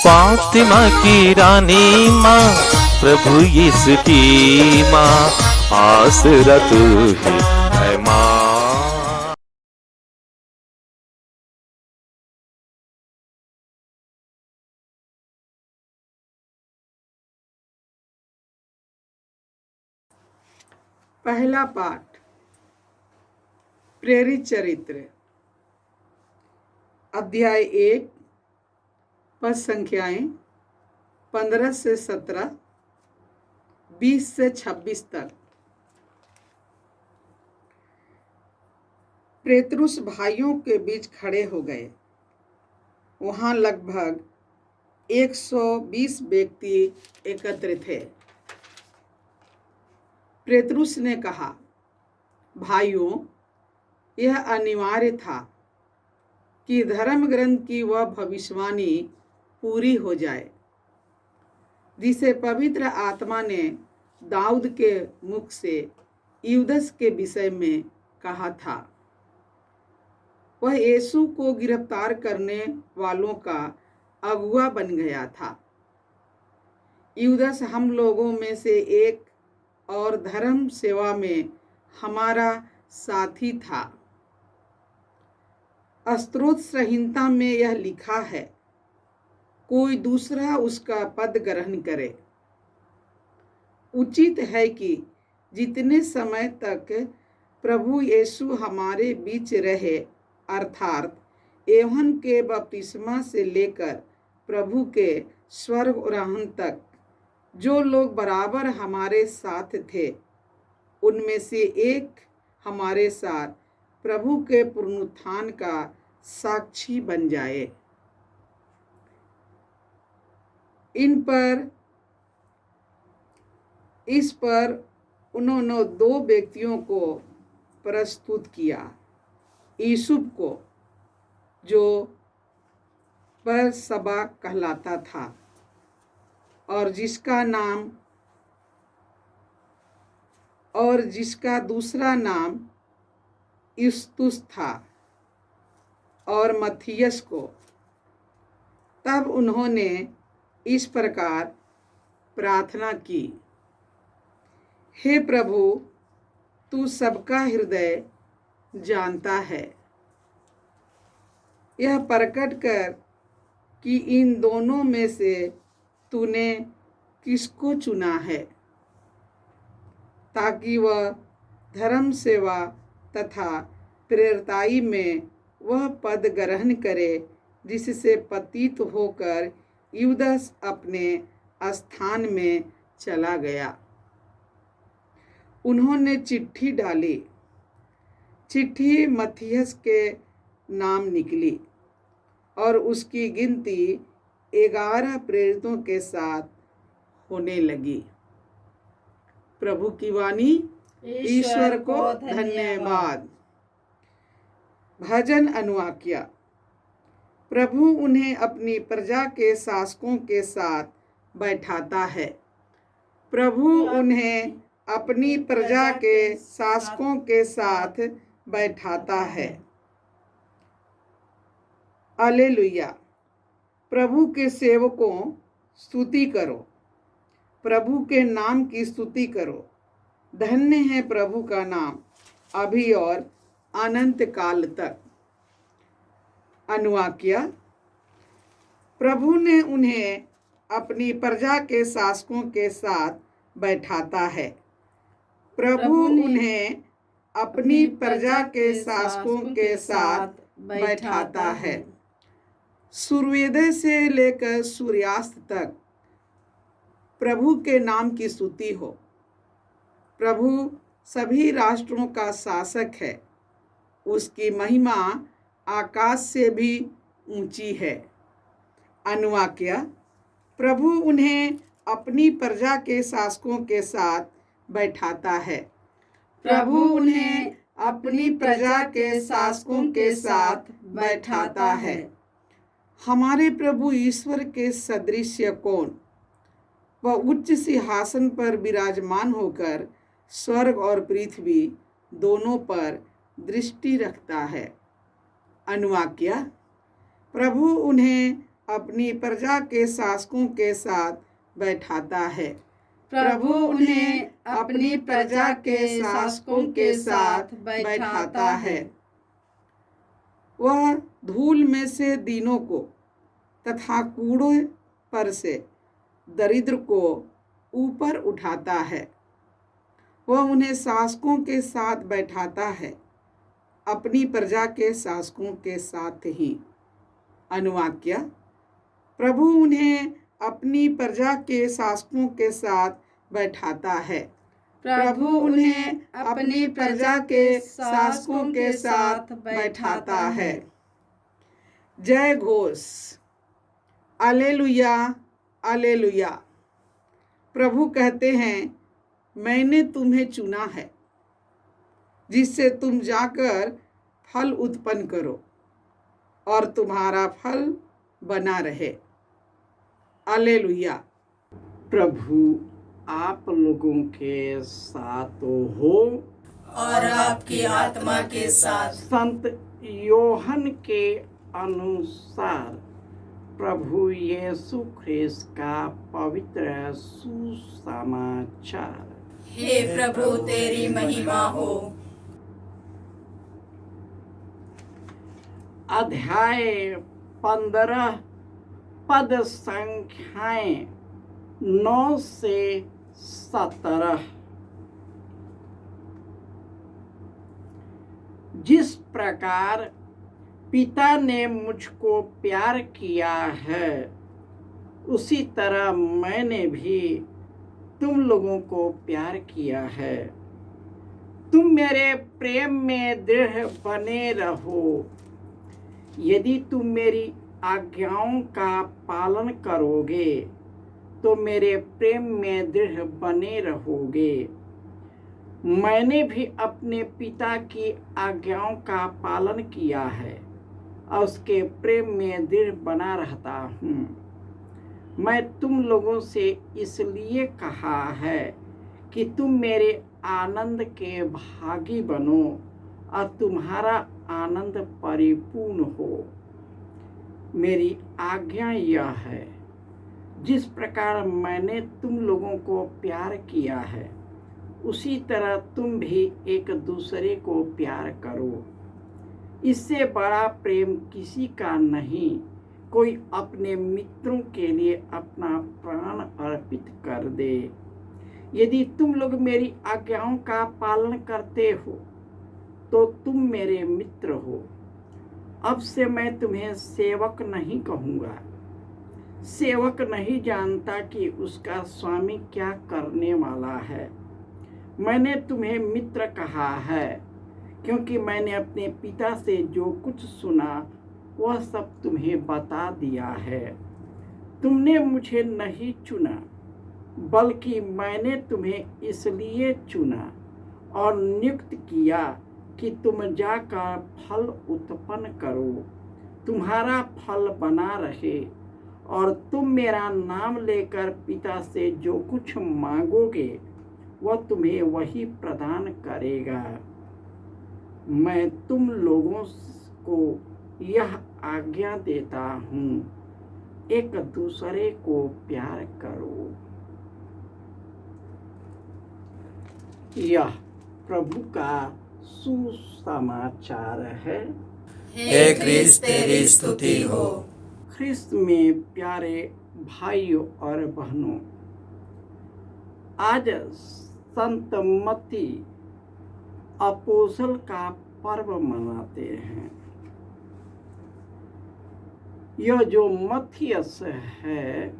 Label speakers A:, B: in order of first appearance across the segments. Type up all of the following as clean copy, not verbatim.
A: फातिमा की रानी माँ, प्रभु यीशु की माँ, आसरा तू ही है माँ।
B: पहला पाठ, प्रेरित चरित्र, अध्याय 1, पद संख्याएं 15 से 17, 20 से 26 तक। पेतरुस भाइयों के बीच खड़े हो गए। वहां लगभग 120 व्यक्ति एकत्र थे। पेतरुस ने कहा, भाइयों, यह अनिवार्य था कि धर्म ग्रंथ की वह भविष्यवाणी पूरी हो जाए जिसे पवित्र आत्मा ने दाऊद के मुख से यूदस के विषय में कहा था। वह यीशु को गिरफ्तार करने वालों का अगुआ बन गया था। यूदस हम लोगों में से एक और धर्म सेवा में हमारा साथी था। स्तोत्र संहिता में यह लिखा है, कोई दूसरा उसका पद ग्रहण करे। उचित है कि जितने समय तक प्रभु यीशु हमारे बीच रहे, अर्थात यूहन्ना के बपतिस्मा से लेकर प्रभु के स्वर्गारोहण तक, जो लोग बराबर हमारे साथ थे, उनमें से एक हमारे साथ प्रभु के पुनरुत्थान का साक्षी बन जाए। इस पर उन्होंने 2 व्यक्तियों को प्रस्तुत किया, यूसुफ को, जो बरसब्बा कहलाता था और जिसका दूसरा नाम यूस्तुस था, और मत्थियस को। तब उन्होंने इस प्रकार प्रार्थना की, हे प्रभु, तू सबका हृदय जानता है। यह प्रकट कर कि इन दोनों में से तूने किसको चुना है, ताकि वह धर्म सेवा तथा प्रेरिताई में वह पद ग्रहण करे जिससे पतित होकर यूदस अपने स्थान में चला गया। उन्होंने चिट्ठी डाली। चिट्ठी मत्थियस के नाम निकली और उसकी गिनती 11 प्रेरितों के साथ होने लगी। प्रभु की वाणी। ईश्वर को धन्यवाद। भजन अनुवाक्य। प्रभु उन्हें अपनी प्रजा के शासकों के साथ बैठाता है। प्रभु उन्हें अपनी प्रजा के शासकों के साथ बैठाता है। हालेलुया। प्रभु के सेवकों, स्तुति करो, प्रभु के नाम की स्तुति करो। धन्य है प्रभु का नाम अभी और अनंत काल तक। अनुवाक्य। प्रभु ने उन्हें अपनी प्रजा के शासकों के साथ बैठाता है। प्रभु उन्हें अपनी प्रजा के शासकों के साथ बैठाता है। सूर्योदय से लेकर सूर्यास्त तक प्रभु के नाम की स्तुति हो। प्रभु सभी राष्ट्रों का शासक है। उसकी महिमा आकाश से भी ऊंची है। अनुवाक्य। प्रभु उन्हें अपनी प्रजा के शासकों के साथ बैठाता है। प्रभु उन्हें अपनी प्रजा के शासकों के साथ बैठाता है। हमारे प्रभु ईश्वर के सदृश कौन? वह उच्च सिंहासन पर विराजमान होकर स्वर्ग और पृथ्वी दोनों पर दृष्टि रखता है। अनुवाक्य। प्रभु उन्हें अपनी प्रजा के शासकों के साथ बैठाता है।
C: प्रभु उन्हें अपनी प्रजा के शासकों के साथ बैठाता है।
B: वह धूल में से दीनों को तथा कूड़े पर से दरिद्र को ऊपर उठाता है। वह उन्हें शासकों के साथ बैठाता है, अपनी प्रजा के शासकों के साथ ही। अनुवाद किया। प्रभु उन्हें अपनी प्रजा के शासकों के साथ बैठाता है।
C: प्रभु उन्हें अपनी प्रजा के शासकों के साथ बैठाता है।
B: जय घोष। alleluia, alleluia। प्रभु कहते हैं, मैंने तुम्हें चुना है जिससे तुम जाकर फल उत्पन्न करो और तुम्हारा फल बना रहे। alleluia।
D: प्रभु आप लोगों के साथ हो
C: और आपकी आत्मा के साथ।
D: संत योहन के अनुसार प्रभु यीशु ख्रिस्त का पवित्र सुसमाचार।
C: हे प्रभु तेरी महिमा हो।
D: अध्याय 15 पद संख्याएं 9 से 17। जिस प्रकार पिता ने मुझको प्यार किया है, उसी तरह मैंने भी तुम लोगों को प्यार किया है। तुम मेरे प्रेम में दृढ़ बने रहो। यदि तुम मेरी आज्ञाओं का पालन करोगे तो मेरे प्रेम में दृढ़ बने रहोगे। मैंने भी अपने पिता की आज्ञाओं का पालन किया है और उसके प्रेम में दृढ़ बना रहता हूँ। मैं तुम लोगों से इसलिए कहा है कि तुम मेरे आनंद के भागी बनो और तुम्हारा आनंद परिपूर्ण हो। मेरी आज्ञा यह है, जिस प्रकार मैंने तुम लोगों को प्यार किया है, उसी तरह तुम भी एक दूसरे को प्यार करो। इससे बड़ा प्रेम किसी का नहीं, कोई अपने मित्रों के लिए अपना प्राण अर्पित कर दे। यदि तुम लोग मेरी आज्ञाओं का पालन करते हो तो तुम मेरे मित्र हो। अब से मैं तुम्हें सेवक नहीं कहूँगा। सेवक नहीं जानता कि उसका स्वामी क्या करने वाला है। मैंने तुम्हें मित्र कहा है, क्योंकि मैंने अपने पिता से जो कुछ सुना वह सब तुम्हें बता दिया है। तुमने मुझे नहीं चुना, बल्कि मैंने तुम्हें इसलिए चुना और नियुक्त किया कि तुम जाकर फल उत्पन्न करो, तुम्हारा फल बना रहे, और तुम मेरा नाम लेकर पिता से जो कुछ मांगोगे वह तुम्हें वही प्रदान करेगा। मैं तुम लोगों को यह आज्ञा देता हूँ, एक दूसरे को प्यार करो। यह प्रभु का सुसमाचार है।
C: हे क्रिस्त तेरी स्तुति हो।
D: ख्रिस्त में प्यारे भाइयों और बहनों, आज संत मत्ती अपोस्तल का पर्व मनाते हैं। यह जो मत्थियस है,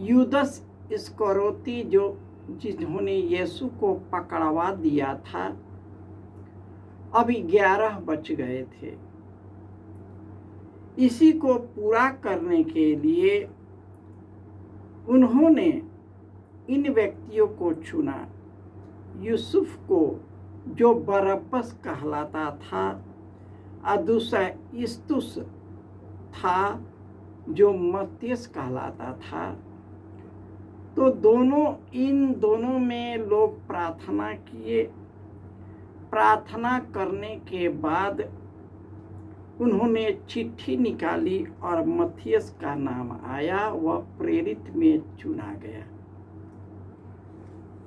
D: यूदस इस्करियोती जिन्होंने यीशु को पकड़वा दिया था, अभी 11 बच गए थे। इसी को पूरा करने के लिए उन्होंने इन व्यक्तियों को चुना। यूसुफ को, जो बरअब्बस कहलाता था, और दूसरा इस्तुस था जो मत्तियस कहलाता था। तो इन दोनों में लोग प्रार्थना किए। प्रार्थना करने के बाद उन्होंने चिट्ठी निकाली और मथियस का नाम आया, वह प्रेरित में चुना गया।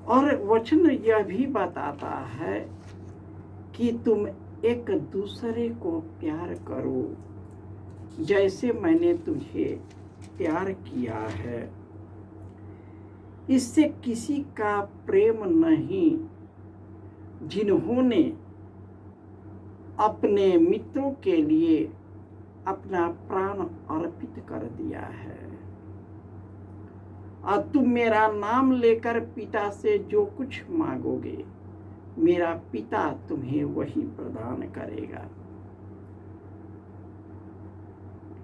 D: और वचन यह भी बताता है कि तुम एक दूसरे को प्यार करो जैसे मैंने तुझे प्यार किया है। इससे किसी का प्रेम नहीं जिन्होंने अपने मित्रों के लिए अपना प्राण अर्पित कर दिया है। और तुम मेरा नाम लेकर पिता से जो कुछ मांगोगे, मेरा पिता तुम्हें वही प्रदान करेगा,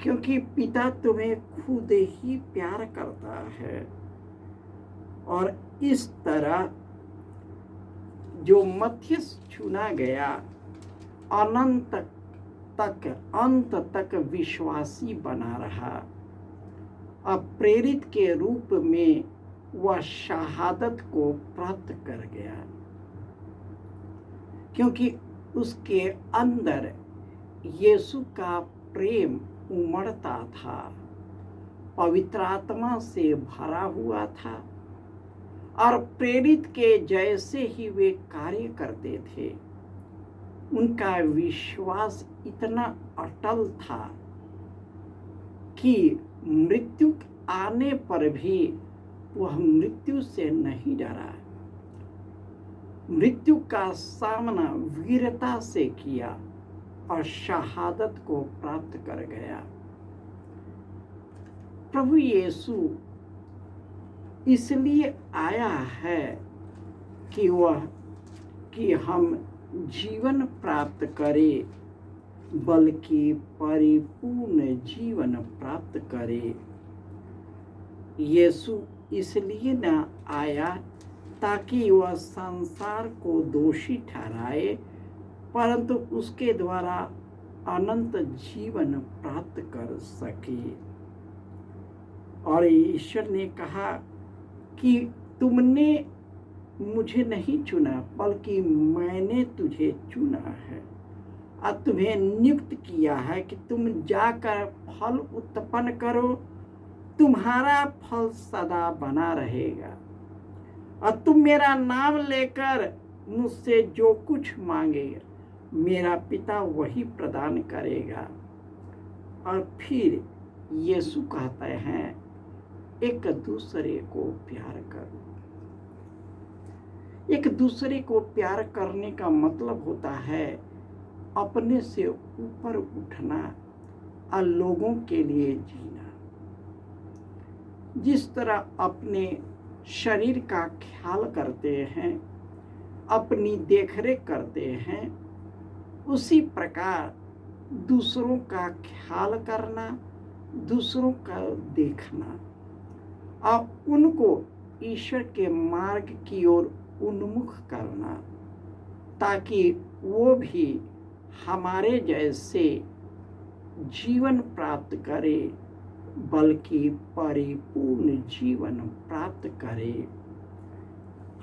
D: क्योंकि पिता तुम्हें खुद ही प्यार करता है। और इस तरह जो मथियस चुना गया अंत तक विश्वासी बना रहा। अब प्रेरित के रूप में वह शहादत को प्राप्त कर गया, क्योंकि उसके अंदर यीशु का प्रेम उमड़ता था, पवित्र आत्मा से भरा हुआ था। और प्रेरित के जैसे ही वे कार्य करते थे, उनका विश्वास इतना अटल था कि मृत्यु आने पर भी वह मृत्यु से नहीं डरा। मृत्यु का सामना वीरता से किया और शहादत को प्राप्त कर गया। प्रभु यीशु इसलिए आया है कि हम जीवन प्राप्त करें, बल्कि परिपूर्ण जीवन प्राप्त करें। यीशु इसलिए न आया ताकि वह संसार को दोषी ठहराए, परंतु उसके द्वारा अनंत जीवन प्राप्त कर सके। और ईश्वर ने कहा कि तुमने मुझे नहीं चुना, बल्कि मैंने तुझे चुना है और तुम्हें नियुक्त किया है कि तुम जाकर फल उत्पन्न करो, तुम्हारा फल सदा बना रहेगा। और तुम मेरा नाम लेकर मुझसे जो कुछ मांगेगा, मेरा पिता वही प्रदान करेगा। और फिर यीशु कहते हैं, एक दूसरे को प्यार करो। एक दूसरे को प्यार करने का मतलब होता है अपने से ऊपर उठना और लोगों के लिए जीना। जिस तरह अपने शरीर का ख्याल करते हैं, अपनी देखरेख करते हैं, उसी प्रकार दूसरों का ख्याल करना, दूसरों का देखना और उनको ईश्वर के मार्ग की ओर उन्मुख करना, ताकि वो भी हमारे जैसे जीवन प्राप्त करे, बल्कि परिपूर्ण जीवन प्राप्त करे।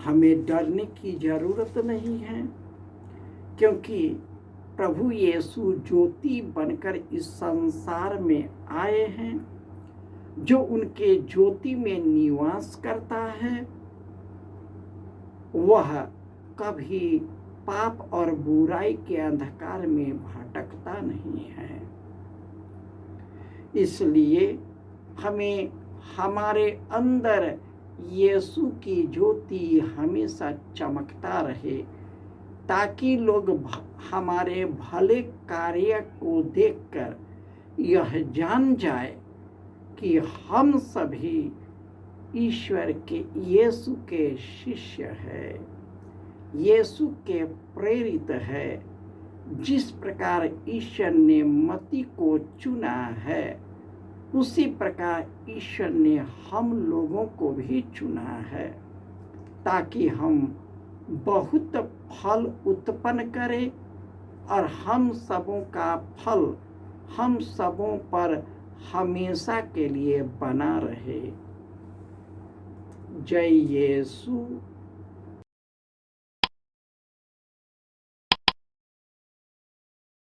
D: हमें डरने की जरूरत नहीं है, क्योंकि प्रभु यीशु ज्योति बनकर इस संसार में आए हैं। जो उनके ज्योति में निवास करता है, वह कभी पाप और बुराई के अंधकार में भटकता नहीं है। इसलिए हमें हमारे अंदर यीशु की ज्योति हमेशा चमकता रहे, ताकि लोग हमारे भले कार्य को देखकर यह जान जाए कि हम सभी ईश्वर के यीशु के शिष्य हैं, यीशु के प्रेरित है। जिस प्रकार ईश्वर ने मती को चुना है, उसी प्रकार ईश्वर ने हम लोगों को भी चुना है, ताकि हम बहुत फल उत्पन्न करें और हम सबों का फल हम सबों पर हमेशा के लिए बना रहे। जय यीशु।